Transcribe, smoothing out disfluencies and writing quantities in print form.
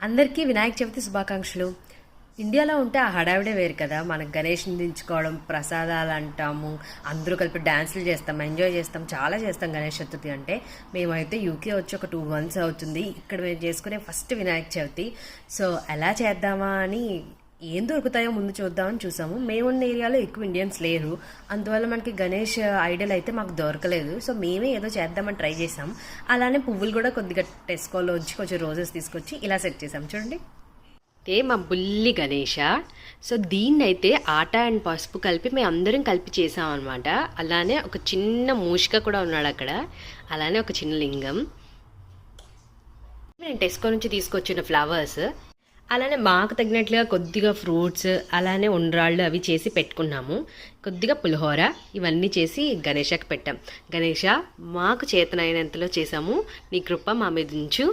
అందరికీ వినాయక చవితి శుభాకాంక్షలు. ఇండియాలో ఉంటే ఆ హడావిడే వేరు కదా. మనకు గణేష్ని దించుకోవడం, ప్రసాదాలు అంటాము, అందరూ కలిపి డ్యాన్సులు చేస్తాం, ఎంజాయ్ చేస్తాం, చాలా చేస్తాం గణేష్ చతుర్థి అంటే. మేమైతే యూకే వచ్చి ఒక 2 months అవుతుంది. ఇక్కడ మేము చేసుకునే ఫస్ట్ వినాయక చవితి. సో ఎలా చేద్దామా అని ఏం దొరుకుతాయో ముందు చూద్దామని చూసాము. మేమున్న ఏరియాలో ఎక్కువ ఇండియన్స్ లేరు, అందువల్ల మనకి గణేష్ ఐడల్ అయితే మాకు దొరకలేదు. సో మేమే ఏదో చేద్దామని ట్రై చేసాం. అలానే పువ్వులు కూడా కొద్దిగా టెస్కోలో వచ్చి కొంచెం రోజెస్ తీసుకొచ్చి ఇలా సెట్ చేసాం. చూడండి, మా బుల్లి గణేష. సో దీన్ని అయితే ఆట అండ్ పసుపు కలిపి మేము అందరం కలిపి చేసాం అనమాట. అలానే ఒక చిన్న మూషిక కూడా ఉన్నాడు అక్కడ, అలానే ఒక చిన్న లింగం. నేను టెస్కో నుంచి తీసుకొచ్చిన ఫ్లవర్స్, అలానే మాకు తగినట్లుగా కొద్దిగా ఫ్రూట్స్, అలానే ఉండ్రాళ్ళు అవి చేసి పెట్టుకున్నాము. కొద్దిగా పులిహోర ఇవన్నీ చేసి గణేషకి పెట్టాం. గణేష, మాకు చేతనైనంతలో చేసాము, నీ కృప మా మీద ఉంచు.